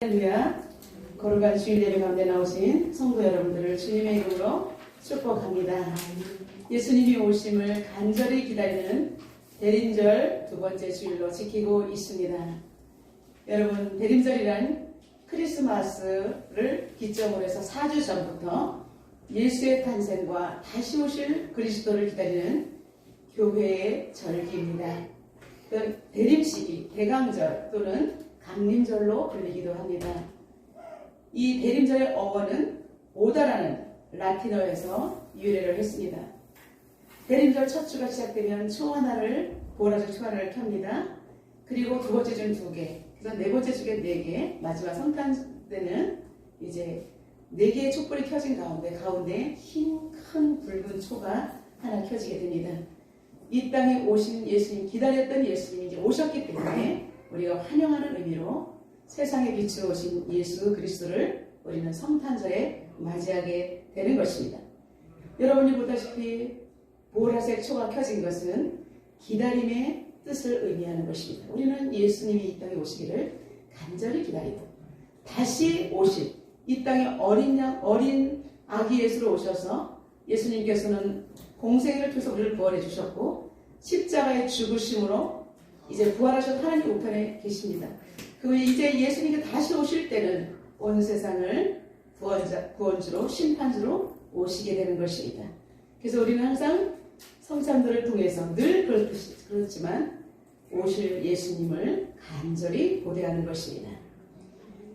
할렐루야. 거룩한 주일 예배 가운데 나오신 성도 여러분들을 주님의 이름으로 축복합니다. 예수님이 오심을 간절히 기다리는 대림절 두 번째 주일로 지키고 있습니다. 여러분, 대림절이란 크리스마스를 기점으로 해서 4주 전부터 예수의 탄생과 다시 오실 그리스도를 기다리는 교회의 절기입니다. 대림시기, 대강절 또는 강림절로 불리기도 합니다. 이 대림절의 어원은 오다라는 라틴어에서 유래를 했습니다. 대림절 첫 주가 시작되면 총 하나를, 보라색 총 하나를 켭니다. 그리고 두 번째 주는 2개, 그래서 네 번째 주에 4개, 마지막 성탄 때는 이제 4개의 촛불이 켜진 가운데 흰 큰 붉은 초가 하나 켜지게 됩니다. 이 땅에 오신 예수님, 기다렸던 예수님이 이제 오셨기 때문에 우리가 환영하는 의미로 세상에 빛으로 오신 예수 그리스도를 우리는 성탄절에 맞이하게 되는 것입니다. 여러분이 보다시피 보라색 초가 켜진 것은 기다림의 뜻을 의미하는 것입니다. 우리는 예수님이 이 땅에 오시기를 간절히 기다리고 다시 오실 이 땅에 어린 아기 예수로 오셔서 예수님께서는 공생을 통해서 우리를 부활해 주셨고 십자가의 죽으심으로 이제 부활하셔서 하나님 우편에 계십니다. 그 후에 이제 예수님이 다시 오실 때는 온 세상을 구원주로 심판주로 오시게 되는 것입니다. 그래서 우리는 항상 성찬들을 통해서 늘 그렇지만 오실 예수님을 간절히 고대하는 것입니다.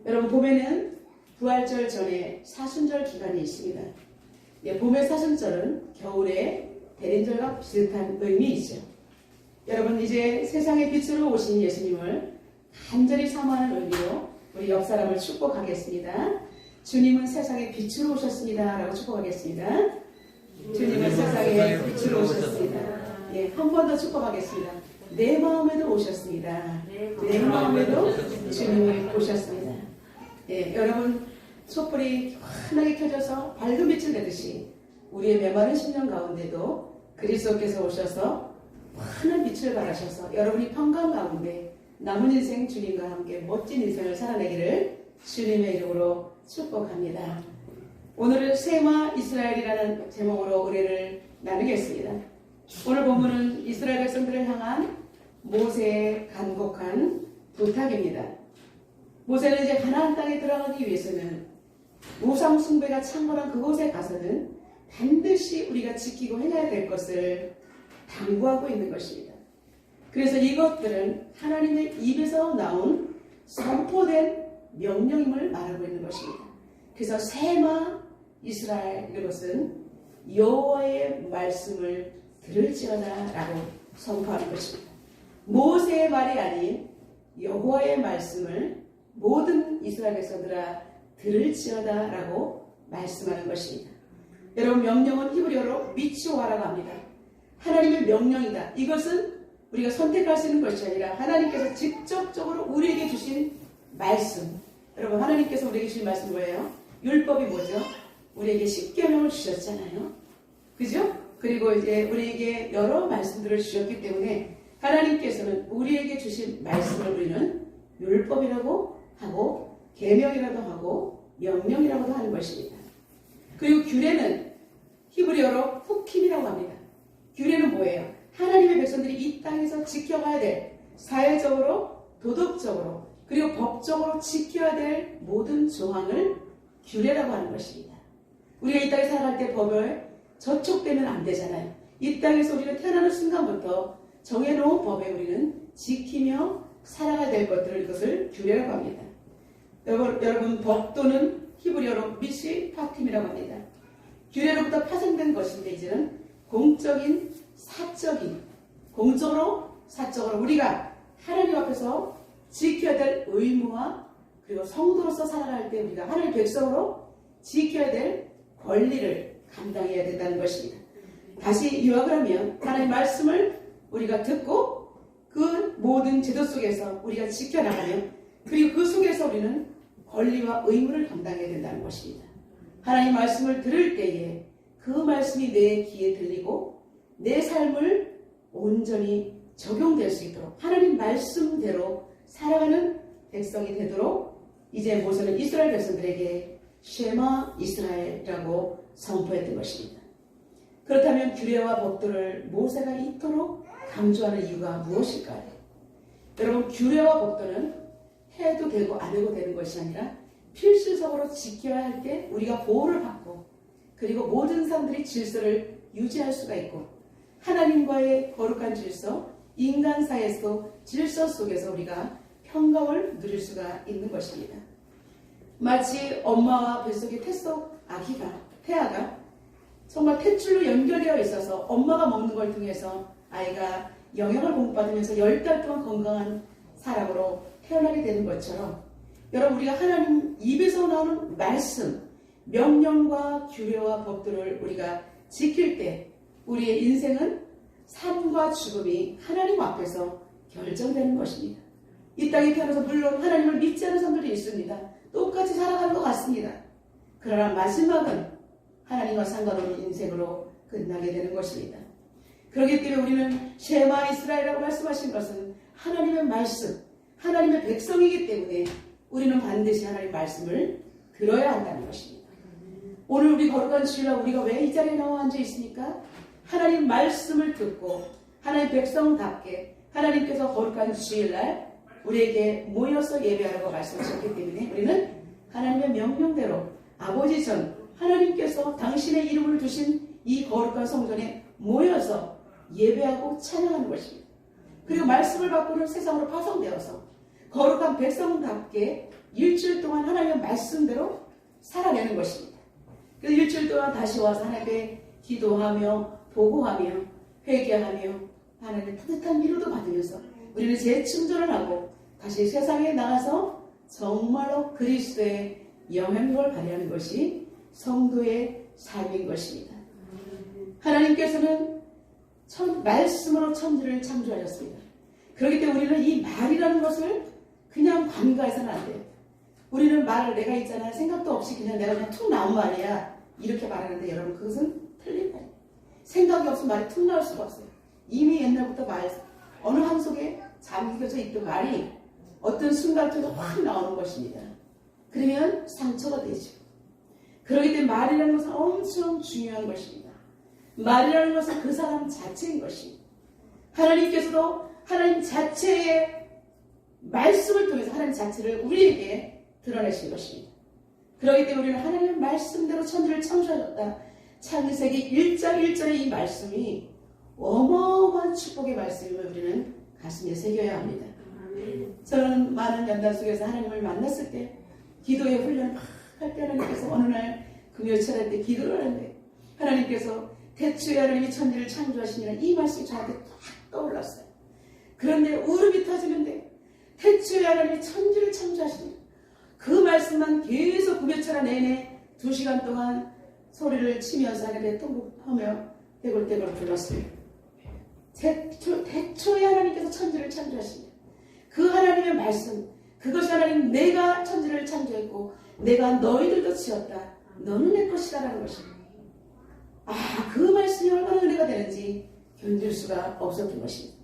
여러분, 봄에는 부활절 전에 사순절 기간이 있습니다. 봄의 사순절은 겨울의 대림절과 비슷한 의미이죠. 여러분, 이제 세상의 빛으로 오신 예수님을 간절히 사모하는 의미로 우리 옆 사람을 축복하겠습니다. 주님은 세상의 빛으로 오셨습니다. 라고 축복하겠습니다. 주님은 세상의 빛으로 오셨습니다. 한 번 더 축복하겠습니다. 내 마음에도 오셨습니다. 내 마음에도 주님이 오셨습니다. 여러분, 촛불이 환하게 켜져서 밝은 빛을 내듯이 우리의 메마른 심령 가운데도 그리스도께서 오셔서 환한 빛을 발하셔서 여러분이 평강 가운데 남은 인생 주님과 함께 멋진 인생을 살아내기를 주님의 이름으로 축복합니다. 오늘은 세마 이스라엘이라는 제목으로 의뢰를 나누겠습니다. 오늘 본문은 이스라엘 백성들을 향한 모세의 간곡한 부탁입니다. 모세는 이제 가나안 땅에 들어가기 위해서는 우상 숭배가 창궐한 그곳에 가서는 반드시 우리가 지키고 행해야 될 것을 당부하고 있는 것입니다. 그래서 이것들은 하나님의 입에서 나온 선포된 명령임을 말하고 있는 것입니다. 그래서 세마 이스라엘, 이것은 여호와의 말씀을 들을지어다 라고 선포하는 것입니다. 모세의 말이 아닌 여호와의 말씀을 모든 이스라엘 백성들아 들을지어다 라고 말씀하는 것입니다. 여러분, 명령은 히브리어로 미츠와라고 합니다. 하나님의 명령이다. 이것은 우리가 선택할 수 있는 것이 아니라 하나님께서 직접적으로 우리에게 주신 말씀. 여러분, 하나님께서 우리에게 주신 말씀은 뭐예요? 율법이 뭐죠? 우리에게 십계명을 주셨잖아요. 그죠? 그리고 이제 우리에게 여러 말씀들을 주셨기 때문에 하나님께서는 우리에게 주신 말씀을 우리는 율법이라고 하고 계명이라도 하고 명령이라고도 하는 것입니다. 그리고 규례는 히브리어로 후킴이라고 합니다. 규례는 뭐예요? 하나님의 백성들이 이 땅에서 지켜가야 될, 사회적으로, 도덕적으로, 그리고 법적으로 지켜야 될 모든 조항을 규례라고 하는 것입니다. 우리가 이 땅에 살아갈 때 법을 저촉되면 안 되잖아요. 이 땅에서 우리가 태어나는 순간부터 정해놓은 법에 우리는 지키며 살아가야 될 것들을, 이것을 규례라고 합니다. 여러분, 법 또는 히브리어로 미시파팀이라고 합니다. 규례로부터 파생된 것인데 이제는 공적인, 사적인, 공적으로, 사적으로 우리가 하나님 앞에서 지켜야 될 의무와 그리고 성도로서 살아갈 때 우리가 하나님 백성으로 지켜야 될 권리를 감당해야 된다는 것입니다. 다시 요약을 하면 하나님 말씀을 우리가 듣고 그 모든 제도 속에서 우리가 지켜나가면 그리고 그 속에서 우리는 권리와 의무를 감당해야 된다는 것입니다. 하나님 말씀을 들을 때에 그 말씀이 내 귀에 들리고 내 삶을 온전히 적용될 수 있도록 하나님 말씀대로 살아가는 백성이 되도록 이제 모세는 이스라엘 백성들에게 쉐마 이스라엘이라고 선포했던 것입니다. 그렇다면 규례와 법도를 모세가 이토록 강조하는 이유가 무엇일까요? 여러분, 규례와 법도는 해도 되고 안 해도 되는 것이 아니라 필수적으로 지켜야 할 때 우리가 보호를 받고, 그리고 모든 사람들이 질서를 유지할 수가 있고, 하나님과의 거룩한 질서, 인간 사이에서 질서 속에서 우리가 평강을 누릴 수가 있는 것입니다. 마치 엄마와 뱃속의 태아가 정말 탯줄로 연결되어 있어서 엄마가 먹는 걸 통해서 아이가 영양을 공급받으면서 10달 동안 건강한 사람으로 태어나게 되는 것처럼, 여러분, 우리가 하나님 입에서 나오는 말씀, 명령과 규례와 법들을 우리가 지킬 때 우리의 인생은 삶과 죽음이 하나님 앞에서 결정되는 것입니다. 이 땅에 태어나서 물론 하나님을 믿지 않는 사람들이 있습니다. 똑같이 살아가는 것 같습니다. 그러나 마지막은 하나님과 상관없는 인생으로 끝나게 되는 것입니다. 그렇기 때문에 우리는 쉐마 이스라엘이라고 말씀하신 것은 하나님의 말씀, 하나님의 백성이기 때문에 우리는 반드시 하나님의 말씀을 들어야 한다는 것입니다. 오늘 우리 거룩한 주일날 우리가 왜 이 자리에 나와 앉아 있습니까? 하나님 말씀을 듣고 하나님 백성답게 하나님께서 거룩한 주일날 우리에게 모여서 예배하라고 말씀하셨기 때문에 우리는 하나님의 명령대로 아버지 전 하나님께서 당신의 이름을 두신 이 거룩한 성전에 모여서 예배하고 찬양하는 것입니다. 그리고 말씀을 받고는 세상으로 파송되어서 거룩한 백성답게 일주일 동안 하나님의 말씀대로 살아내는 것입니다. 그래서 일주일 동안 다시 와서 하나님께 기도하며 보고하며 회개하며 하나님의 따뜻한 위로도 받으면서 우리는 재충전을 하고 다시 세상에 나가서 정말로 그리스도의 영향력을 발휘하는 것이 성도의 삶인 것입니다. 하나님께서는 말씀으로 천지를 창조하셨습니다. 그렇기 때문에 우리는 이 말이라는 것을 그냥 관가해서는 안 돼요. 우리는 말을 내가 있잖아 생각도 없이 그냥 내가 그냥 툭 나온 말이야 이렇게 말하는데, 여러분, 그것은 틀린 말이에요. 생각이 없으면 말이 툭 나올 수가 없어요. 이미 옛날부터 어느 한 속에 잠겨져 있던 말이 어떤 순간부터 확 나오는 것입니다. 그러면 상처가 되죠. 그렇기 때문에 말이라는 것은 엄청 중요한 것입니다. 말이라는 것은 그 사람 자체인 것입니다. 하나님께서도 하나님 자체의 말씀을 통해서 하나님 자체를 우리에게 드러내신 것입니다. 그렇기 때문에 우리는 하나님의 말씀대로 천지를 창조하셨다. 창세기 1장 1절의 이 말씀이 어마어마한 축복의 말씀임을 우리는 가슴에 새겨야 합니다. 저는 많은 연단 속에서 하나님을 만났을 때 기도의 훈련을 막 할 때 하나님께서 어느 날 금요 철학 때 기도를 하는데 하나님께서 태초에 하나님이 천지를 창조하시니라 이 말씀이 저한테 딱 떠올랐어요. 그런데 울음이 터지는데 태초에 하나님이 천지를 창조하시니라 그 말씀만 계속 금요 철학 내내 2시간 동안 소리를 치면서 하나님의 통곡하며 떼굴떼굴 불렀어요. 태초에 하나님께서 천지를 창조하시니라 그 하나님의 말씀, 그것이 하나님 내가 천지를 창조했고 내가 너희들도 지었다. 너는 내 것이다라는 것입니다. 그 말씀이 얼마나 은혜가 되는지 견딜 수가 없었던 것입니다.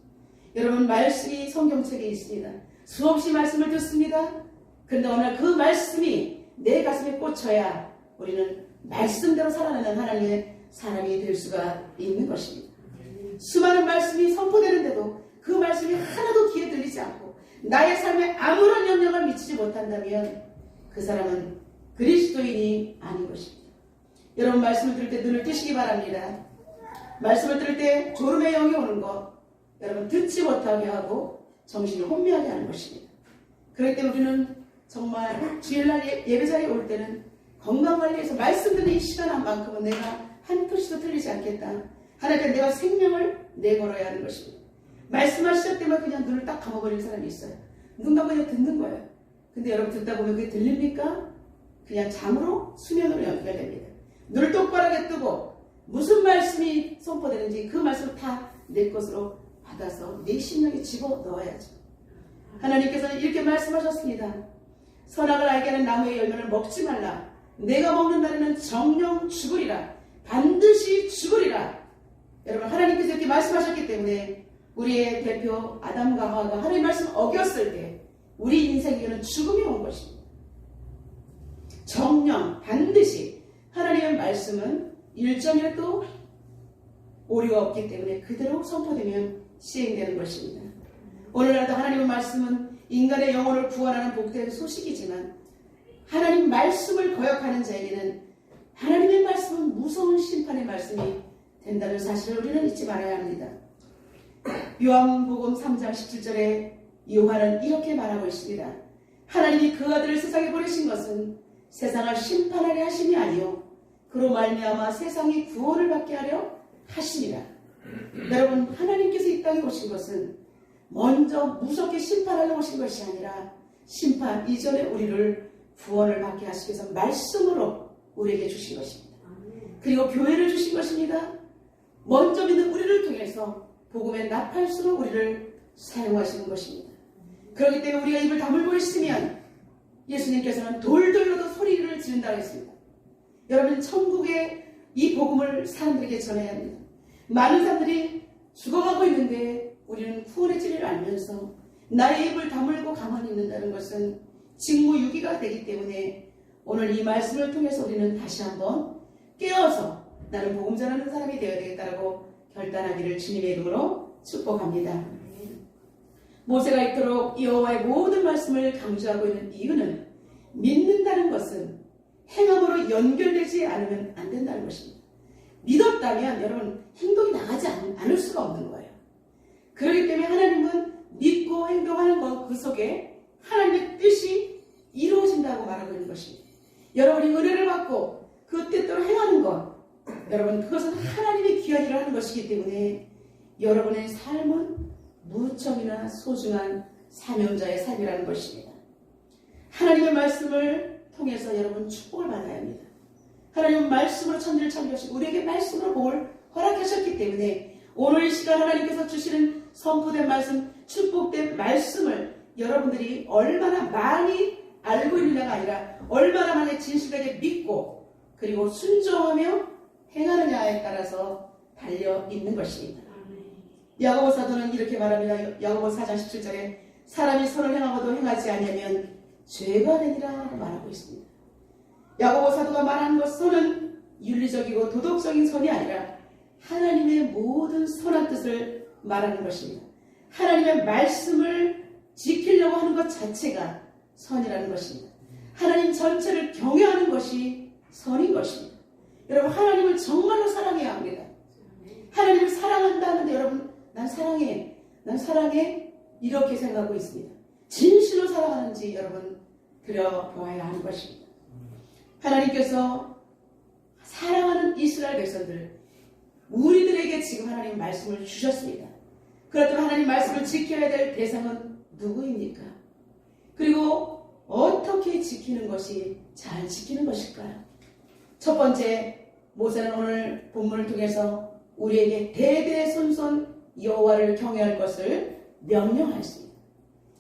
여러분, 말씀이 성경책에 있습니다. 수없이 말씀을 듣습니다. 그런데 어느 날 그 말씀이 내 가슴에 꽂혀야 우리는 말씀대로 살아내는 하나님의 사람이 될 수가 있는 것입니다. 수많은 말씀이 선포되는데도 그 말씀이 하나도 귀에 들리지 않고 나의 삶에 아무런 영향을 미치지 못한다면 그 사람은 그리스도인이 아닌 것입니다. 여러분, 말씀을 들을 때 눈을 뜨시기 바랍니다. 말씀을 들을 때 졸음의 영이 오는 것, 여러분, 듣지 못하게 하고 정신을 혼미하게 하는 것입니다. 그렇기 때문에 우리는 정말 주일날 예배자리에 올 때는 건강관리해서 말씀 듣는 이 시간만큼은 내가 한 표시도 틀리지 않겠다. 하나님께 내가 생명을 내걸어야 하는 것입니다. 말씀하실 때만 그냥 눈을 딱 감아버리는 사람이 있어요. 눈 감고 그냥 듣는 거예요. 근데 여러분, 듣다 보면 그게 들립니까? 그냥 잠으로 수면으로 연결됩니다. 눈을 똑바르게 뜨고 무슨 말씀이 선포되는지 그 말씀을 다 내 것으로 받아서 내 심령에 집어넣어야죠. 하나님께서는 이렇게 말씀하셨습니다. 선악을 알게 하는 나무의 열매를 먹지 말라. 내가 먹는 날에는 정령 죽으리라. 반드시 죽으리라. 여러분, 하나님께서 이렇게 말씀하셨기 때문에 우리의 대표 아담과 하와가 하나님 말씀 어겼을 때 우리 인생에는 죽음이 온 것입니다. 반드시 하나님의 말씀은 일정이라도 오류가 없기 때문에 그대로 선포되면 시행되는 것입니다. 오늘날도 하나님의 말씀은 인간의 영혼을 구원하는 복된 소식이지만 하나님 말씀을 거역하는 자에게는 하나님의 말씀은 무서운 심판의 말씀이 된다는 사실을 우리는 잊지 말아야 합니다. 요한복음 3장 17절에 요한은 이렇게 말하고 있습니다. 하나님이 그 아들을 세상에 보내신 것은 세상을 심판하려 하심이 아니요 그로 말미암아 세상이 구원을 받게 하려 하심이라. 여러분, 하나님께서 이 땅에 오신 것은 먼저 무섭게 심판하려 오신 것이 아니라 심판 이전에 우리를 구원을 받게 하시기 위해서 말씀으로 우리에게 주신 것입니다. 그리고 교회를 주신 것입니다. 먼저 믿는 우리를 통해서 복음의 나팔수로 우리를 사용하시는 것입니다. 그렇기 때문에 우리가 입을 다물고 있으면 예수님께서는 돌돌로도 소리를 지른다고 했습니다. 여러분, 천국의 이 복음을 사람들에게 전해야 합니다. 많은 사람들이 죽어가고 있는데 우리는 구원의 진리를 알면서 나의 입을 다물고 가만히 있는다는 것은 직무유기가 되기 때문에 오늘 이 말씀을 통해서 우리는 다시 한번 깨어서 나는 복음 전하는 사람이 되어야 되겠다고 결단하기를 주님의 이름으로 축복합니다. 모세가 이토록 여호와의 모든 말씀을 강조하고 있는 이유는 믿는다는 것은 행함으로 연결되지 않으면 안 된다는 것입니다. 믿었다면 여러분 행동이 나가지 않을 수가 없는 거예요. 그렇기 때문에 하나님은 믿고 행동하는 것 그 속에 하나님의 뜻이 이루어진다고 말하고 있는 것입니다. 여러분이 은혜를 받고 그 뜻대로 행하는 것, 여러분 그것은 하나님의 귀한 일을 하는 것이기 때문에 여러분의 삶은 무척이나 소중한 사명자의 삶이라는 것입니다. 하나님의 말씀을 통해서 여러분 축복을 받아야 합니다. 하나님은 말씀으로 천지를 창조하시고 우리에게 말씀으로 복을 허락하셨기 때문에 오늘 이 시간 하나님께서 주시는 선포된 말씀, 축복된 말씀을 여러분들이 얼마나 많이 알고 있느냐가 아니라 얼마나 많이 진실되게 믿고 그리고 순종하며 행하느냐에 따라서 달려 있는 것입니다. 야고보 사도는 이렇게 말합니다. 야고보 4장 17절에 사람이 선을 행하고도 행하지 않으면 죄가 되니라 라고 말하고 있습니다. 야고보 사도가 말하는 것 선은 윤리적이고 도덕적인 선이 아니라 하나님의 모든 선한 뜻을 말하는 것입니다. 하나님의 말씀을 지키려고 하는 것 자체가 선이라는 것입니다. 하나님 전체를 경외하는 것이 선인 것입니다. 여러분 하나님을 정말로 사랑해야 합니다. 하나님을 사랑한다 하는데 여러분 난 사랑해 이렇게 생각하고 있습니다. 진실로 사랑하는지 여러분 들여보아야 하는 것입니다. 하나님께서 사랑하는 이스라엘 백성들 우리들에게 지금 하나님 말씀을 주셨습니다. 그렇다면 하나님 말씀을 지켜야 될 대상은 누구입니까? 그리고 어떻게 지키는 것이 잘 지키는 것일까요? 첫 번째, 모세는 오늘 본문을 통해서 우리에게 대대손손 여호와를 경외할 것을 명령하였습니다.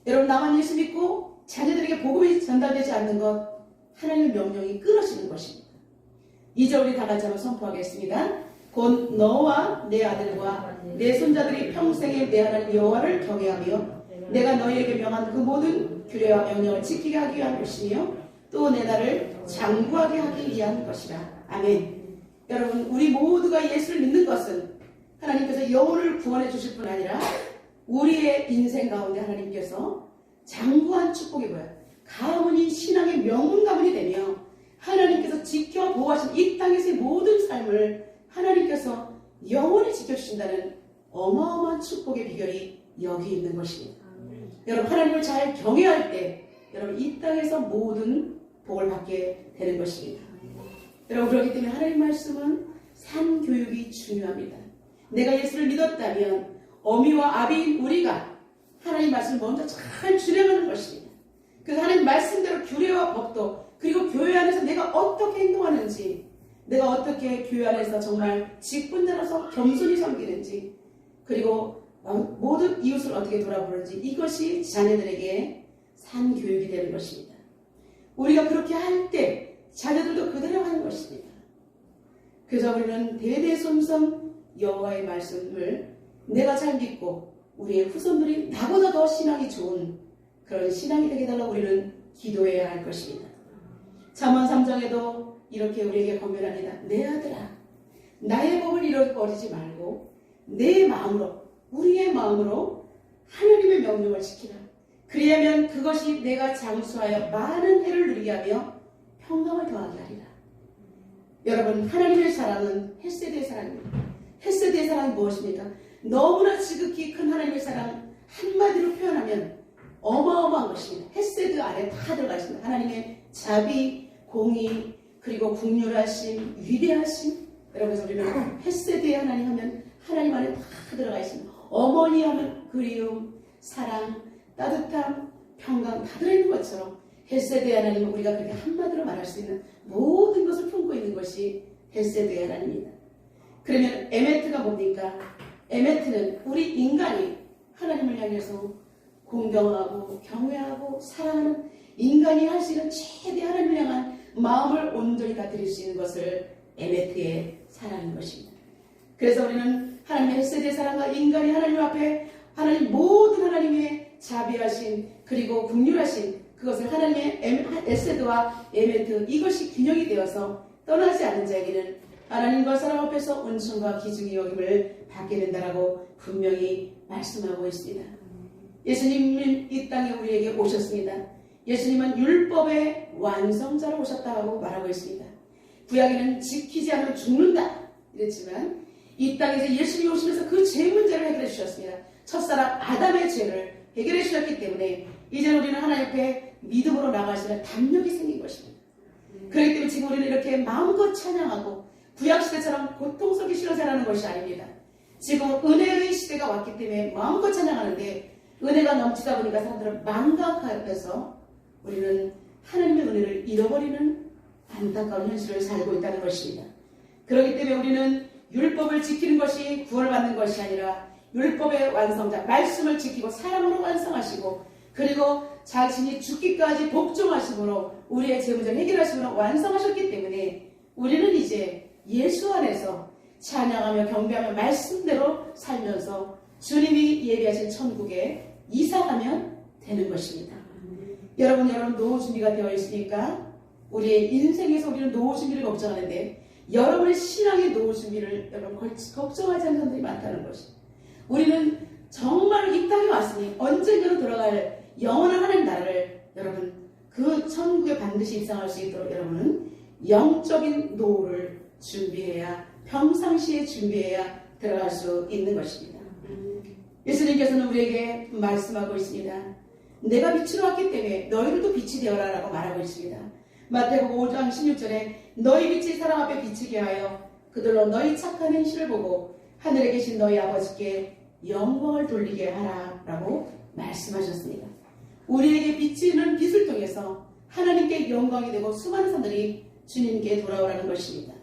여러분 나만 예수 믿고 자녀들에게 복음이 전달되지 않는 것 하나님의 명령이 끊어지는 것입니다. 이제 우리 다 같이 한번 선포하겠습니다. 곧 너와 내 아들과 내 손자들이 평생에 내 하나님 여호와를 경외하며 내가 너희에게 명한 그 모든 규례와 명령을 지키게 하기 위한 것이며 또 내 나를 장구하게 하기 위한 것이라. 아멘. 여러분 우리 모두가 예수를 믿는 것은 하나님께서 영혼을 구원해 주실 뿐 아니라 우리의 인생 가운데 하나님께서 장구한 축복이 뭐야? 가문이 신앙의 명문 가문이 되며 하나님께서 지켜 보호하신 이 땅에서의 모든 삶을 하나님께서 영원히 지켜주신다는 어마어마한 축복의 비결이 여기 있는 것입니다. 여러분 하나님을 잘 경외할 때 여러분 이 땅에서 모든 복을 받게 되는 것입니다. 여러분 그렇기 때문에 하나님 말씀은 산 교육이 중요합니다. 내가 예수를 믿었다면 어미와 아비인 우리가 하나님 말씀을 먼저 잘 준행하는 것입니다. 그래서 하나님 말씀대로 규례와 법도 그리고 교회 안에서 내가 어떻게 행동하는지 내가 어떻게 교회 안에서 정말 직분자로서 겸손히 섬기는지 그리고 모든 이웃을 어떻게 돌아보는지 이것이 자녀들에게 산 교육이 되는 것입니다. 우리가 그렇게 할 때 자녀들도 그대로 하는 것입니다. 그래서 우리는 대대손손 여호와의 말씀을 내가 잘 믿고 우리의 후손들이 나보다 더 신앙이 좋은 그런 신앙이 되게 달라고 우리는 기도해야 할 것입니다. 잠언 3장에도 이렇게 우리에게 권면합니다. 내 아들아, 나의 법을 잃어버리지 말고 내 마음으로, 우리의 마음으로 하나님의 명령을 지키라. 그리하면 그것이 내가 장수하여 많은 해를 누리게 하며 평강을 더하게 하리라. 여러분, 하나님의 사랑은 헤세드의 사랑입니다. 헤세드의 사랑이 무엇입니까? 너무나 지극히 큰 하나님의 사랑, 한마디로 표현하면 어마어마한 것입니다. 헤세드 안에 다 들어가 있습니다. 하나님의 자비, 공의, 그리고 긍휼하심, 위대하심. 여러분, 우리는 헤세드의 하나님 하면 하나님 안에 다 들어가 있습니다. 어머니 하면 그리움, 사랑, 따뜻함, 평강 다 들어있는 것처럼 헤세드의 하나님은 우리가 그렇게 한마디로 말할 수 있는 모든 것을 품고 있는 것이 헤세드의 하나님입니다. 그러면 에메트가 뭡니까? 에메트는 우리 인간이 하나님을 향해서 공경하고 경외하고 사랑하는 인간이 할 수 있는 최대 하나님을 향한 마음을 온전히 다 드릴 수 있는 것을 에메트의 사랑인 것입니다. 그래서 우리는 하나님의 헤세드의 사랑과 인간이 하나님 앞에 하나님 모든 하나님의 자비하신 그리고 긍휼하신 그것을 하나님의 헤세드와 에메트 이것이 균형이 되어서 떠나지 않는 자에게는 하나님과 사람 앞에서 은총과 기중의 여김을 받게 된다라고 분명히 말씀하고 있습니다. 예수님은 이 땅에 우리에게 오셨습니다. 예수님은 율법의 완성자로 오셨다고 말하고 있습니다. 구약에는 지키지 않으면 죽는다 이랬지만 이 땅에서 예수님이 오시면서 그 죄 문제를 해결해 주셨습니다. 첫사람 아담의 죄를 해결해 주셨기 때문에 이제 우리는 하나님 앞에 믿음으로 나갈 수 있는 담력이 생긴 것입니다. 그렇기 때문에 지금 우리는 이렇게 마음껏 찬양하고 구약시대처럼 고통스럽게 신앙생활하는 것이 아닙니다. 지금 은혜의 시대가 왔기 때문에 마음껏 찬양하는데 은혜가 넘치다 보니까 사람들은 망각해서 우리는 하나님의 은혜를 잃어버리는 안타까운 현실을 살고 있다는 것입니다. 그렇기 때문에 우리는 율법을 지키는 것이 구원을 받는 것이 아니라 율법의 완성자, 말씀을 지키고 사랑으로 완성하시고 그리고 자신이 죽기까지 복종하심으로 우리의 죄 문제를 해결하심으로 완성하셨기 때문에 우리는 이제 예수 안에서 찬양하며 경배하며 말씀대로 살면서 주님이 예비하신 천국에 이사가면 되는 것입니다. 여러분 노후 준비가 되어 있으니까 우리의 인생에서 우리는 노후 준비를 걱정하는데 여러분의 신앙의 노후 준비를 여러분 걱정하지 않는 사람들이 많다는 것입니다. 우리는 정말 이 땅에 왔으니 언젠가로 돌아갈 영원한 하나님 나라를 여러분 그 천국에 반드시 입성할 수 있도록 여러분은 영적인 노후를 준비해야 평상시에 준비해야 들어갈 수 있는 것입니다. 예수님께서는 우리에게 말씀하고 있습니다. 내가 빛으로 왔기 때문에 너희들도 빛이 되어라 라고 말하고 있습니다. 마태복음 5장 16절에 너희 빛이 사람 앞에 비치게 하여 그들로 너희 착한 행실을 보고 하늘에 계신 너희 아버지께 영광을 돌리게 하라 라고 말씀하셨습니다. 우리에게 비치는 빛을 통해서 하나님께 영광이 되고 수많은 사람들이 주님께 돌아오라는 것입니다.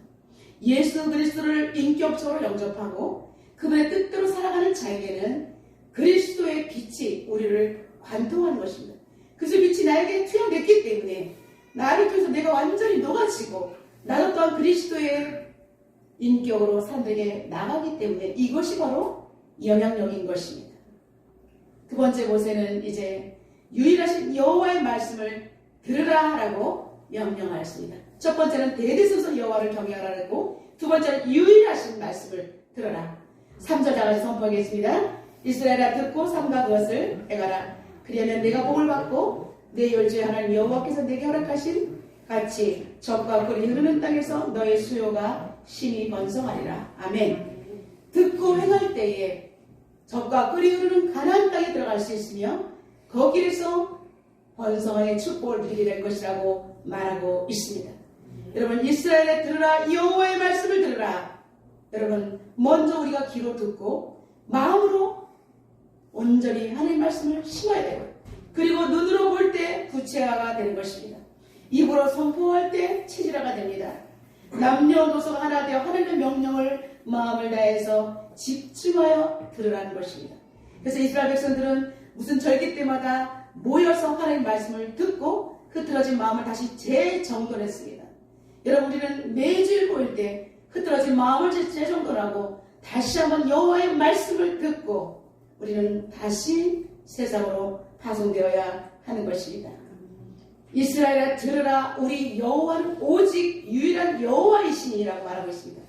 예수 그리스도를 인격적으로 영접하고 그분의 뜻대로 살아가는 자에게는 그리스도의 빛이 우리를 관통하는 것입니다. 그래서 빛이 나에게 투영됐기 때문에 나를 통해서 내가 완전히 녹아지고 나도 또한 그리스도의 인격으로 사람들에게 나가기 때문에 이것이 바로 영향력인 것입니다. 두 번째 모세는 이제 유일하신 여호와의 말씀을 들으라라고 명령하였습니다. 첫 번째는 대대손손 여호와를 경외하라고, 두 번째는 유일하신 말씀을 들어라. 3절 다같이 선포하겠습니다. 이스라엘아 듣고 삼가 그것을 행하라. 그리하면 내가 복을 받고 내 열조의 하나님 여호와께서 내게 허락하신 같이 젖과 꿀이 흐르는 땅에서 너의 수요가 심히 번성하리라. 아멘. 듣고 행할 때에 젖과 꿀이 흐르는 가나안 땅에 들어갈 수 있으며 거기에서 번성의 축복을 누리게 될 것이라고 말하고 있습니다. 여러분 이스라엘에 들으라. 여호와의 말씀을 들으라. 여러분 먼저 우리가 귀로 듣고 마음으로 온전히 하나님의 말씀을 심어야 되고, 그리고 눈으로 볼 때 구체화가 되는 것입니다. 입으로 선포할 때 체질화가 됩니다. 남녀노소가 하나 되어 하나님의 명령을 마음을 다해서 집중하여 들으라는 것입니다. 그래서 이스라엘 백성들은 무슨 절기 때마다 모여서 하나님의 말씀을 듣고 흐트러진 마음을 다시 재정돈했습니다. 여러분 우리는 매주일 보일 때 흐트러진 마음을 재정돈하고 다시 한번 여호와의 말씀을 듣고 우리는 다시 세상으로 파송되어야 하는 것입니다. 이스라엘아 들으라 우리 여호와는 오직 유일한 여호와이시니라고 말하고 있습니다.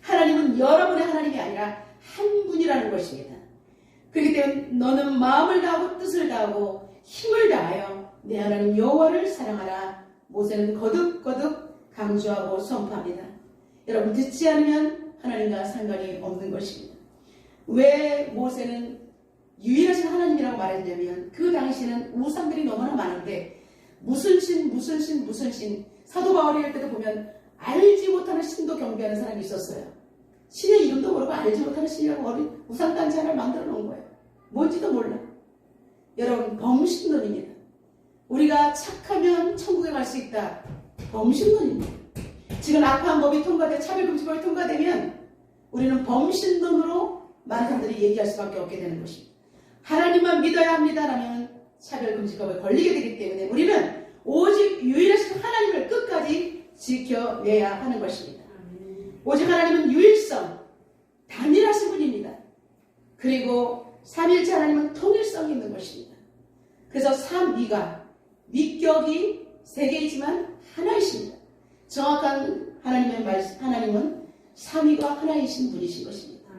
하나님은 여러분의 하나님이 아니라 한 분이라는 것입니다. 그렇기 때문에 너는 마음을 다하고 뜻을 다하고 힘을 다하여 내 하나님 여호와를 사랑하라. 모세는 거듭거듭 강조하고 선포합니다. 여러분 듣지 않으면 하나님과 상관이 없는 것입니다. 왜 모세는 유일하신 하나님이라고 말했냐면 그 당시에는 우상들이 너무나 많은데 무슨 신 사도 바울이 할 때도 보면 알지 못하는 신도 경배하는 사람이 있었어요. 신의 이름도 모르고 알지 못하는 신이라고 어린 우상단지 하나를 만들어 놓은 거예요. 뭔지도 몰라. 여러분 범신론입니다. 우리가 착하면 천국에 갈 수 있다. 범신론입니다. 지금 악한 법이 통과돼 차별금지법이 통과되면 우리는 범신론으로 많은 사람들이 얘기할 수밖에 없게 되는 것입니다. 하나님만 믿어야 합니다라면 차별금지법에 걸리게 되기 때문에 우리는 오직 유일하신 하나님을 끝까지 지켜내야 하는 것입니다. 오직 하나님은 유일성, 단일하신 분입니다. 그리고 삼일체 하나님은 통일성이 있는 것입니다. 그래서 삼위가 위격이 세 개이지만 하나이십니다. 정확한 하나님은 삼위가 하나이신 분이신 것입니다.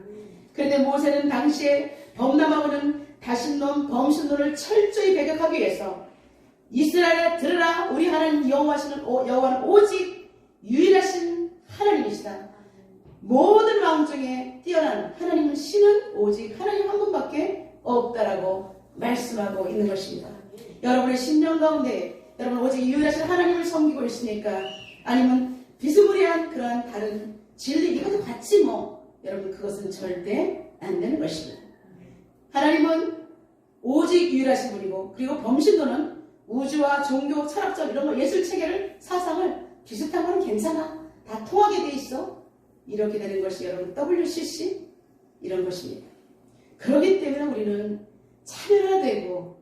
그런데 모세는 당시에 범람하고는 다신론, 범신론을 철저히 배격하기 위해서 이스라엘아 들으라 우리 하나님 여호와는 오직 유일하신 하나님이시다. 모든 왕 중에 뛰어난 하나님은 신은 오직 하나님 한 분밖에 없다라고 말씀하고 있는 것입니다. 여러분의 심령 가운데 여러분 오직 유일하신 하나님을 섬기고 있으니까 아니면 비스무리한 그러한 다른 진리 이것도 같이 여러분 그것은 절대 안 되는 것입니다. 하나님은 오직 유일하신 분이고 그리고 범신론은 우주와 종교, 철학적 이런 거 예술 체계를 사상을 비슷한 거는 괜찮아. 다 통하게 돼 있어. 이렇게 되는 것이 여러분 WCC 이런 것입니다. 그렇기 때문에 우리는 차별화되고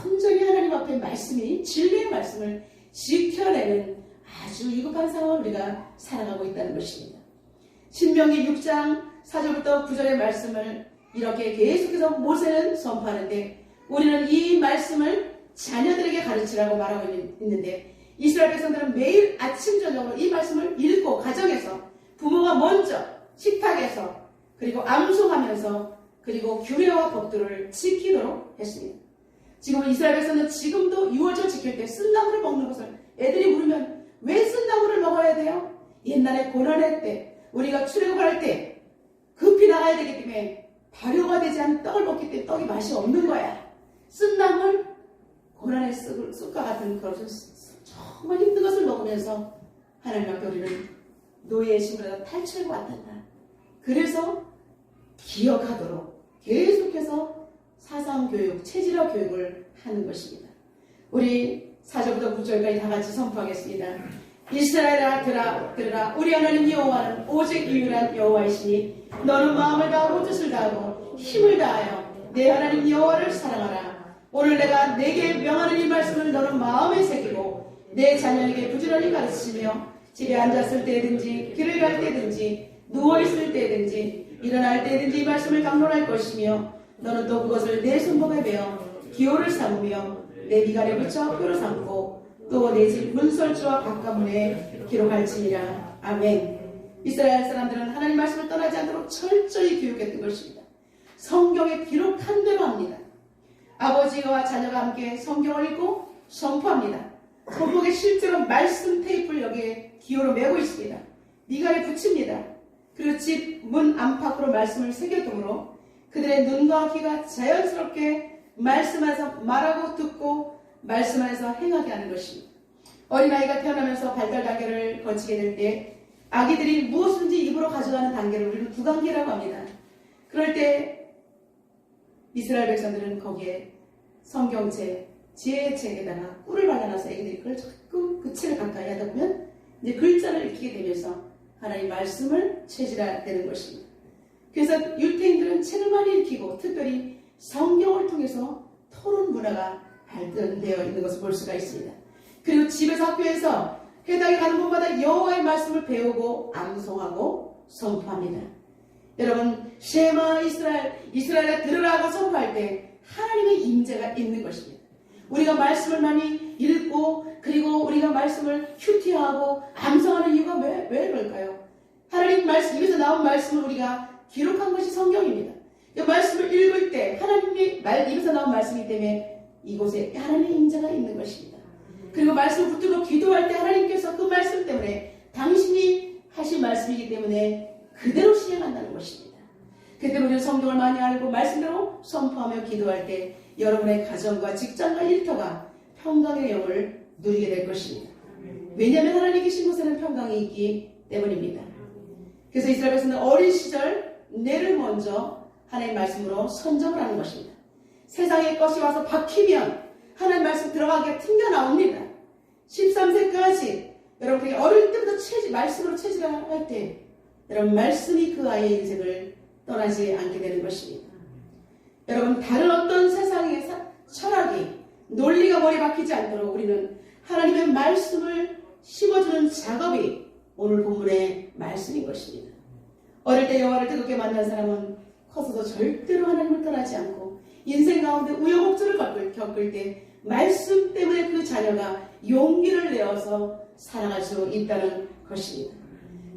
온전히 하나님 앞에 말씀이 진리의 말씀을 지켜내는 아주 위급한 상황을 우리가 살아가고 있다는 것입니다. 신명기 6장 4절부터 9절의 말씀을 이렇게 계속해서 모세는 선포하는데 우리는 이 말씀을 자녀들에게 가르치라고 말하고 있는데 이스라엘 백성들은 매일 아침 저녁으로 이 말씀을 읽고 가정에서 부모가 먼저 식탁에서 그리고 암송하면서 그리고 규례와 법들을 지키도록 했습니다. 지금 이스라엘 백성은 지금도 유월절 지킬 때 쓴나물을 먹는 것을 애들이 물으면 왜 쓴나물을 먹어야 돼요? 옛날에 고난의 때 우리가 출애굽할 때 급히 나가야 되기 때문에 발효가 되지 않은 떡을 먹기 때문에 떡이 맛이 없는 거야. 쓴나물 고난의 쑥과 같은 것을 정말 힘든 것을 먹으면서 하나님 앞에 우리는 노예의 신분에서 탈출하고 왔단다. 그래서 기억하도록 계속해서 사상교육, 체질화 교육을 하는 것입니다. 우리 4절부터 9절까지 다 같이 선포하겠습니다. 이스라엘아 들으라 우리 하나님 여호와는 오직 유일한 여호와이시니 너는 마음을 다하고 뜻을 다하고 힘을 다하여 내 하나님 여호와를 사랑하라. 오늘 내가 내게 명하는 이 말씀을 너는 마음에 새기고 내 자녀에게 부지런히 가르치며 집에 앉았을 때든지 길을 갈 때든지 누워있을 때든지 일어날 때든지 이 말씀을 강론할 것이며 너는 또 그것을 내 손목에 베어 기호를 삼으며 내 미간에 붙여 표로 삼고 또 내 집 문설주와 바깥문에 기록할지니라. 아멘. 이스라엘 사람들은 하나님 말씀을 떠나지 않도록 철저히 교육했던 것입니다. 성경에 기록한 대로 합니다. 아버지와 자녀가 함께 성경을 읽고 선포합니다. 손목에 실제로 말씀 테이프를 여기에 기호로 메고 있습니다. 미간에 붙입니다. 그리고 집 문 안팎으로 말씀을 새겨두므로 그들의 눈과 귀가 자연스럽게 말씀 안에서 말하고 듣고 말씀 안에서 행하게 하는 것입니다. 어린아이가 태어나면서 발달 단계를 거치게 될 때 아기들이 무엇인지 입으로 가져가는 단계를 우리는 구강기라고 합니다. 그럴 때 이스라엘 백성들은 거기에 성경책, 지혜의 책에다가 꿀을 발라놔서 애기들이 그걸 자꾸 그 책을 가까이 하다 보면 이제 글자를 읽히게 되면서 하나님 말씀을 체질화되는 것입니다. 그래서 유태인들은 책을 많이 읽히고 특별히 성경을 통해서 토론 문화가 발전되어 있는 것을 볼 수가 있습니다. 그리고 집에서 학교에서 해당이 가는 곳마다 여호와의 말씀을 배우고 암송하고 선포합니다. 여러분 쉐마 이스라엘에 들으라고 선포할 때 하나님의 임재가 있는 것입니다. 우리가 말씀을 많이 읽고 그리고 우리가 말씀을 휴티하고 암송하는 이유가 왜 그럴까요? 하나님 말씀, 입에서 나온 말씀을 우리가 기록한 것이 성경입니다. 그 말씀을 읽을 때 하나님의 입에서 나온 말씀이기 때문에 이곳에 하나님의 임재가 있는 것입니다. 그리고 말씀을 붙들고 기도할 때 하나님께서 그 말씀 때문에 당신이 하신 말씀이기 때문에 그대로 실행한다는 것입니다. 그 때문에 우리는 성경을 많이 알고 말씀대로 선포하며 기도할 때 여러분의 가정과 직장과 일터가 평강의 영을 누리게 될 것입니다. 왜냐하면 하나님 계신 곳에는 평강이 있기 때문입니다. 그래서 이스라엘 백성은 어린 시절 뇌를 먼저 하나님의 말씀으로 선정을 하는 것입니다. 세상의 것이 와서 박히면 하나님 말씀 들어가기가 튕겨나옵니다. 13세까지 여러분들이 어릴 때부터 말씀으로 체질할 때 여러분 말씀이 그 아이의 인생을 떠나지 않게 되는 것입니다. 여러분 다른 어떤 세상의 철학이 논리가 머리에 박히지 않도록 우리는 하나님의 말씀을 심어주는 작업이 오늘 본문의 말씀인 것입니다. 어릴 때 여호와를 뜨겁게 만난 사람은 커서도 절대로 하나님을 떠나지 않고 인생 가운데 우여곡절을 겪을 때 말씀 때문에 그 자녀가 용기를 내어서 살아갈 수 있다는 것입니다.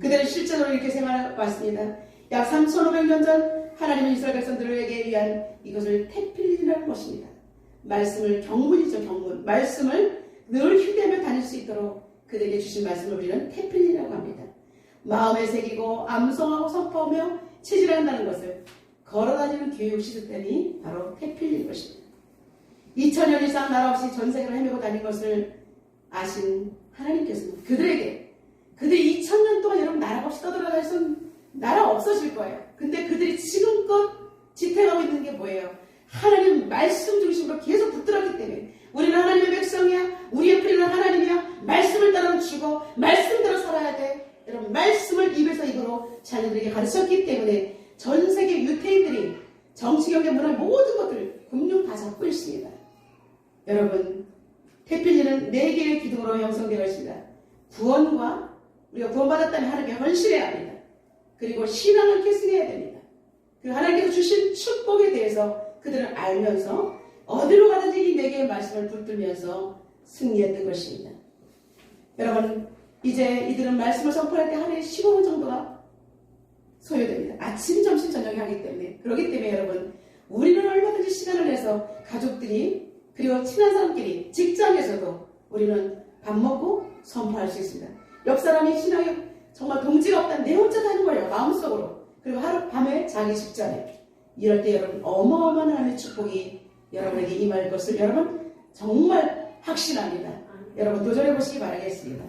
그들은 실제로 이렇게 생활해왔습니다. 약 3,500년 전 하나님은 이스라엘 백성들에게 위한 이것을 태필이라는 것입니다. 말씀을 경문이죠, 경문. 말씀을 늘 휴대하며 다닐 수 있도록 그들에게 주신 말씀을 우리는 태필이라고 합니다. 마음에 새기고 암송하고 선포하며 체질한다는 것을 걸어다니는 교육 시스템이 바로 태필인 것입니다. 2000년 이상 나라 없이 전 세계를 헤매고 다닌 것을 아신 하나님께서는 그들이 2000년 동안 여러분 나라 없이 떠돌아갈 수는 나라 없어질 거예요. 근데 그들이 지금껏 지탱하고 있는 게 뭐예요? 하나님 말씀 중심으로 계속 붙들었기 때문에 우리는 하나님의 백성이야. 우리의 뿌리는 하나님이야. 말씀을 따라 주고 말씀대로 살아야 돼. 여러분 말씀을 입에서 입으로 자녀들에게 가르쳤기 때문에 전 세계 유태인들이 정치, 경제, 문화 모든 것들 금융 다 잡고 있습니다. 여러분 태필리는 4개의 기둥으로 형성되어 있습니다. 구원과 우리가 구원받았다면 하나님께 헌신해야 합니다. 그리고 신앙을 계승해야 됩니다. 그 하나님께서 주신 축복에 대해서 그들은 알면서 어디로 가든지 이 4개의 말씀을 붙들면서 승리했던 것입니다. 여러분 이제 이들은 말씀을 선포할 때 하루에 15분 정도가 소요됩니다. 아침, 점심, 저녁에 하기 때문에. 그렇기 때문에 여러분 우리는 얼마든지 시간을 내서 가족들이 그리고 친한 사람끼리 직장에서도 우리는 밥 먹고 선포할 수 있습니다. 옆 사람이 신앙에 정말 동지가 없다면 내 혼자 사는 거예요. 마음속으로. 그리고 하룻밤에 자기 직전에. 이럴 때 여러분 어마어마한 하나님의 축복이 여러분에게 임할 것을 여러분 정말 확신합니다. 여러분 도전해 보시기 바라겠습니다.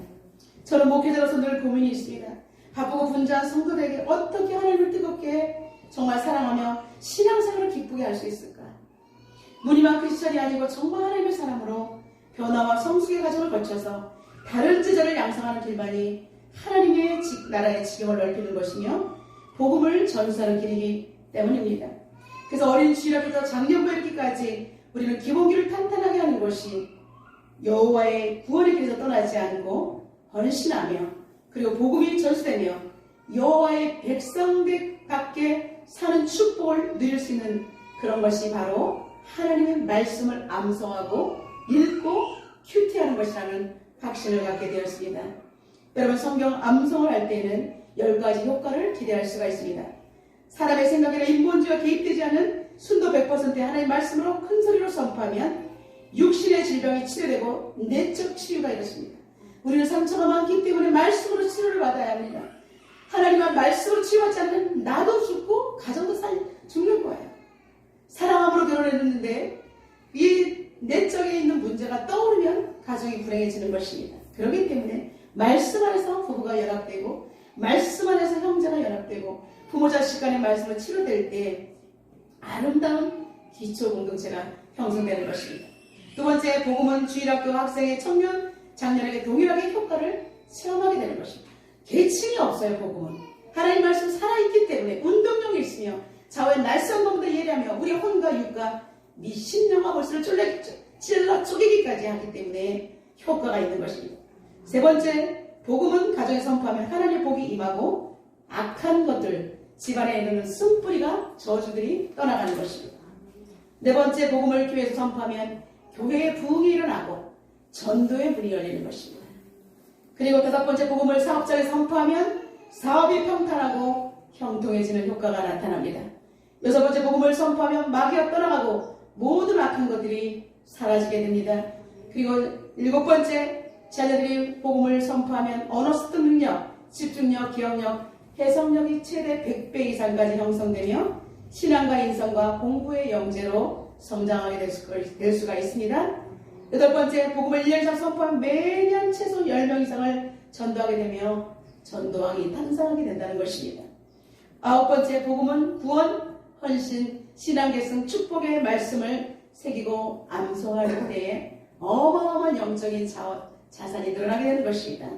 저는 목회자로서 늘 고민이 있습니다. 바쁘고 분주한 성도들에게 어떻게 하나님을 뜨겁게 정말 사랑하며 신앙생활을 기쁘게 할 수 있을까? 무늬만 크리스천이 아니고 정말 하나님의 사람으로 변화와 성숙의 과정을 거쳐서 다른 제자를 양성하는 길만이 하나님의 나라의 지경을 넓히는 것이며 복음을 전수하는 길이기 때문입니다. 그래서 어린 주일학부터 작년부에 이렇게까지 우리는 기본기를 탄탄하게 하는 것이 여호와의 구원의 길에서 떠나지 않고 헌신하며 그리고 복음이 전수되며 여호와의 백성들답게 사는 축복을 누릴 수 있는 그런 것이 바로 하나님의 말씀을 암송하고 읽고 큐티하는 것이라는 확신을 갖게 되었습니다. 여러분 성경 암송을 할 때는 10가지 효과를 기대할 수가 있습니다. 사람의 생각이나 인본주의가 개입되지 않은 순도 100%의 하나님의 말씀으로 큰 소리로 선포하면 육신의 질병이 치료되고 내적 치유가 이루어집니다. 우리는 상처가 많기 때문에 말씀으로 치료를 받아야 합니다. 하나님의 말씀으로 치유하지 않으면 나도 죽고 가정도 죽는 거예요. 사랑함으로 결혼했는데 이 내적에 있는 문제가 떠오르면 가정이 불행해지는 것입니다. 그렇기 때문에 말씀 안에서 부부가 연합되고 말씀 안에서 형제가 연합되고 부모 자식 간의 말씀으로 치료될 때 아름다운 기초 공동체가 형성되는 것입니다. 두 번째, 복음은 주일학교 학생의 청년, 장년에게 동일하게 효과를 체험하게 되는 것입니다. 계층이 없어요. 복음은 하나님 말씀 살아있기 때문에 운동력이 있으며 좌우의 날성범보다 예리하며 우리의 혼과 육과 미신령과 골수를 찔러 쪼개기까지 하기 때문에 효과가 있는 것입니다. 세 번째, 복음은 가정에 선포하면 하나님의 복이 임하고 악한 것들, 집안에 이르는 쓴뿌리가 저주들이 떠나가는 것입니다. 네 번째, 복음을 교회에서 선포하면 교회의 부흥이 일어나고 전도의 문이 열리는 것입니다. 그리고 다섯 번째, 복음을 사업장에 선포하면 사업이 평탄하고 형통해지는 효과가 나타납니다. 여섯 번째, 복음을 선포하면 마귀가 떠나가고 모든 악한 것들이 사라지게 됩니다. 그리고 일곱 번째, 자녀들이 복음을 선포하면 언어 습득 능력, 집중력, 기억력, 해석력이 최대 100배 이상까지 형성되며 신앙과 인성과 공부의 영재로 성장하게 될 수가 있습니다. 여덟 번째, 복음을 1년 이상 선포하면 매년 최소 10명 이상을 전도하게 되며 전도왕이 탄생하게 된다는 것입니다. 아홉 번째, 복음은 구원, 헌신, 신앙계승, 축복의 말씀을 새기고 암송할 때에 어마어마한 영적인 자산이 늘어나게 되는 것입니다.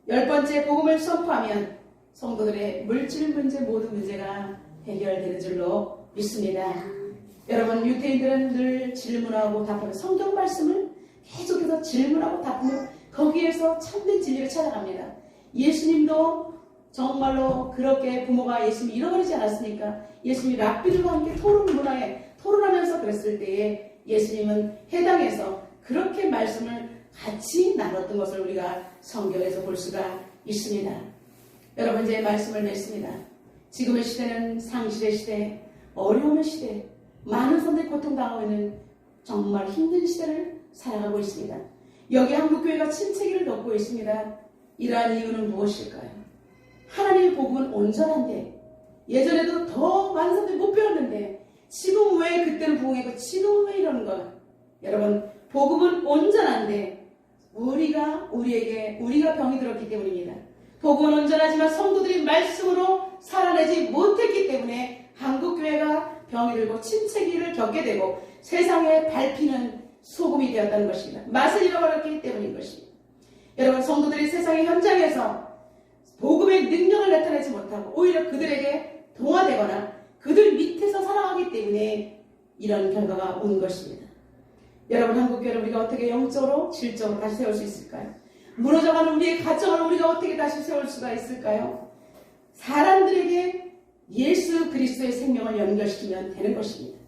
열 번째, 복음을 선포하면 성도들의 물질 문제, 모든 문제가 해결되는 줄로 믿습니다. 여러분, 유태인들은 늘 질문하고 답하는 성경 말씀을 계속해서 질문하고 답하면 거기에서 참된 진리를 찾아갑니다. 예수님도 정말로 그렇게 부모가 예수님 잃어버리지 않았으니까 예수님이 랍비들과 함께 토론하면서 그랬을 때에 예수님은 해당해서 그렇게 말씀을 같이 나눴던 것을 우리가 성경에서 볼 수가 있습니다. 여러분, 이제 말씀을 맺습니다. 지금의 시대는 상실의 시대, 어려움의 시대, 많은 사람들이 고통당하고 있는 정말 힘든 시대를 살아가고 있습니다. 여기 한국교회가 침체기를 겪고 있습니다. 이러한 이유는 무엇일까요? 하나님의 복음은 온전한데 예전에도 더 많은 사람들이 못 배웠는데 지금 왜 그때는 부흥했고 지금 왜 이러는 거야? 여러분, 복음은 온전한데 우리가 병이 들었기 때문입니다. 복음은 온전하지만 성도들이 말씀으로 살아내지 못했기 때문에 한국교회가 병이 들고 침체기를 겪게 되고 세상에 밟히는 소금이 되었다는 것입니다. 맛을 잃어버렸기 때문인 것입니다. 여러분, 성도들이 세상의 현장에서 복음의 능력을 나타내지 못하고 오히려 그들에게 동화되거나 그들 밑에서 살아가기 때문에 이런 결과가 온 것입니다. 여러분, 한국교회를 우리가 어떻게 영적으로 질적으로 다시 세울 수 있을까요? 무너져가는 우리의 가정을 우리가 어떻게 다시 세울 수가 있을까요? 사람들에게 예수 그리스도의 생명을 연결시키면 되는 것입니다.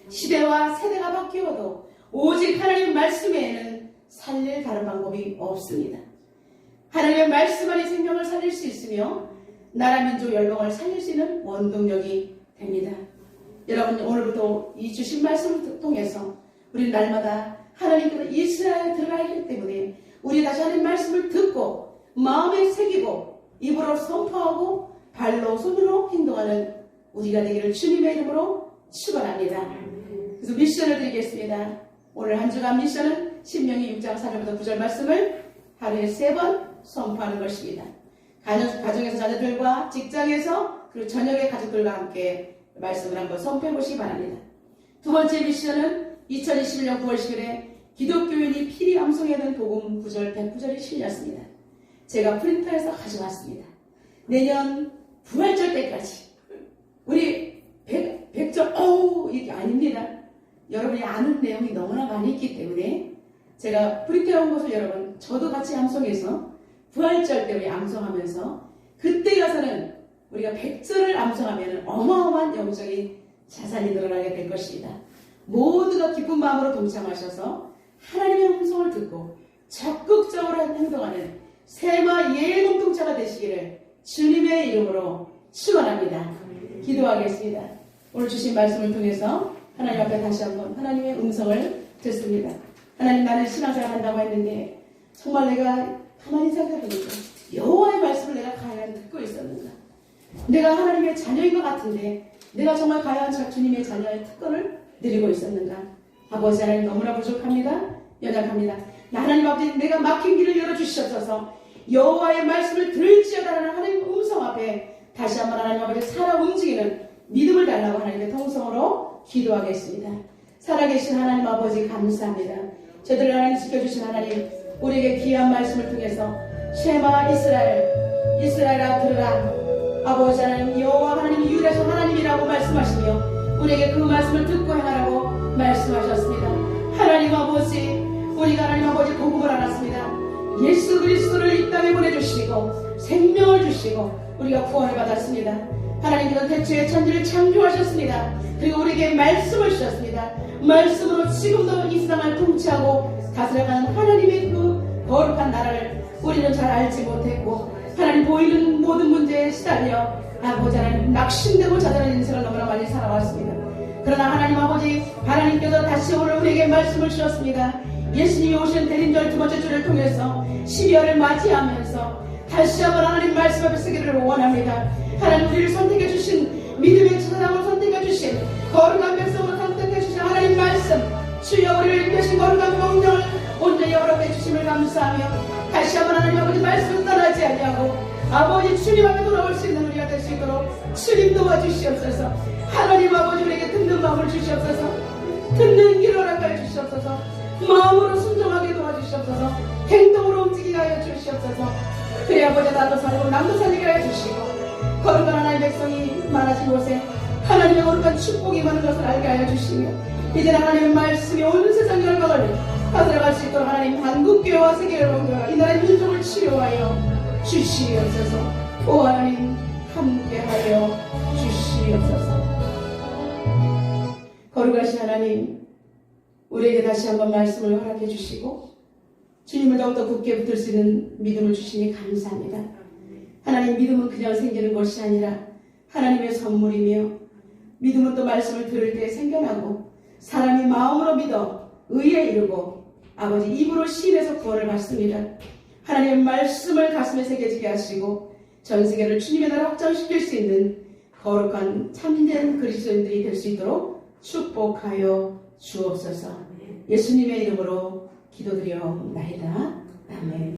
시대와 세대가 바뀌어도 오직 하나님의 말씀 외에는 살릴 다른 방법이 없습니다. 하나님의 말씀 안에 생명을 살릴 수 있으며 나라 민족 열방을 살릴 수 있는 원동력이 됩니다. 여러분, 오늘부터 이 주신 말씀을 통해서 우리는 날마다 하나님께서 이스라엘에 들어가야 하기 때문에 우리 다시 하나님 말씀을 듣고 마음에 새기고 입으로 선포하고 발로 손으로 행동하는 우리가 되기를 주님의 이름으로 축원합니다. 그래서 미션을 드리겠습니다. 오늘 한 주간 미션은 신명기 6장 4절부터 9절 말씀을 하루에 3번 선포하는 것입니다. 가정에서 자녀들과 직장에서 그리고 저녁에 가족들과 함께 말씀을 한번 선포해 보시기 바랍니다. 두 번째 미션은 2021년 9월 10일에 기독교인이 필히 암송해야 되는 복음 9절 109절이 실렸습니다. 제가 프린터에서 가져왔습니다. 내년 부활절 때까지 우리 100절 이게 아닙니다. 여러분이 아는 내용이 너무나 많이 있기 때문에 제가 프린터해 온 것을 여러분 저도 같이 암송해서 부활절 때 우리 암송하면서 그때 가서는 우리가 100절을 암송하면 어마어마한 영적인 자산이 늘어나게 될 것입니다. 모두가 기쁜 마음으로 동참하셔서 하나님의 음성을 듣고 적극적으로 행동하는 세마 예일 공동체가 되시기를 주님의 이름으로 축원합니다. 기도하겠습니다. 오늘 주신 말씀을 통해서 하나님 앞에 다시 한번 하나님의 음성을 듣습니다. 하나님, 나는 신앙생활 한다고 했는데 정말 내가 가만히 생각해보니까 여호와의 말씀을 내가 과연 듣고 있었는가? 내가 하나님의 자녀인 것 같은데 내가 정말 과연 주님의 자녀의 특권을 누리고 있었는가? 아버지 하나님, 너무나 부족합니다. 연약합니다. 하나님 아버지, 내가 막힌 길을 열어주시옵소서. 여호와의 말씀을 들을지어다라는 하나님 음성 앞에 다시 한번 하나님 아버지 살아 움직이는 믿음을 달라고 하나님의 통성으로 기도하겠습니다. 살아계신 하나님 아버지, 감사합니다. 저들을 하나님 지켜주신 하나님, 우리에게 귀한 말씀을 통해서 쉐마 이스라엘아 들으라. 아버지 하나님, 여호와 하나님이 유일하신 하나님이라고 말씀하시며 우리에게 그 말씀을 듣고 행하라고 말씀하셨습니다. 하나님 아버지, 우리가 하나님 아버지 복음을 알았습니다. 예수 그리스도를 이 땅에 보내주시고 생명을 주시고 우리가 구원을 받았습니다. 하나님께서 태초에 천지를 창조하셨습니다. 그리고 우리에게 말씀을 주셨습니다. 말씀으로 지금도 이 세상을 통치하고 다스려가는 하나님의 그 거룩한 나라를 우리는 잘 알지 못했고 하나님 보이는 모든 문제에 시달려 아버지 하나님 낙심되고 좌절한 인생을 너무나 많이 살아왔습니다. 그러나 하나님 아버지 하나님께서 다시 오늘 우리에게 말씀을 주셨습니다. 예수님이 오신 대림절 두 번째 주를 통해서 12월을 맞이하면서 다시 한번 하나님 말씀 앞에 서기를 원합니다. 하나님 우리를 선택해 주신 믿음의 천사장으로 선택해 주신 거룩한 백성으로 선택해 주신 하나님 말씀 주여 우리를 인도하신 거룩한 명령을 온전히 허락해 주심을 감사하며 다시 한번 하나님 아버지 말씀을 떠나지 아니하고 아버지 주님 앞에 돌아올 수 있는 우리가 될 수 있도록 주님 도와주시옵소서. 하나님 아버지 우리에게 듣는 마음을 주시옵소서. 듣는 길을 허락하여 주시옵소서. 마음으로 순종하게 도와주시옵소서. 행동으로 움직이게 하여 주시옵소서. 그래 아버지 나도 살고 남도 살리게 하여 주시고 거룩한 하나님의 백성이 많아진 곳에 하나님의 거룩한 축복이 많은 것을 알게 하여 주시며 이제 하나님의 말씀이 온 세상 열방을 가져갈 수 있도록 하나님 한국교회와 세계열방교회와 이 나라의 민족을 치료하여 주시옵소서. 오 하나님 함께하여 주시옵소서. 거룩하신 하나님 우리에게 다시 한번 말씀을 허락해 주시고 주님을 더욱더 굳게 붙들 수 있는 믿음을 주시니 감사합니다. 하나님 믿음은 그냥 생기는 것이 아니라 하나님의 선물이며 믿음은 또 말씀을 들을 때 생겨나고 사람이 마음으로 믿어 의에 이르고 아버지 입으로 시인해서 구원을 받습니다. 하나님의 말씀을 가슴에 새겨지게 하시고 전 세계를 주님의 나라 확장시킬 수 있는 거룩한 참된 그리스도인들이 될 수 있도록 축복하여 주옵소서. 예수님의 이름으로 기도드려옵나이다. 아멘.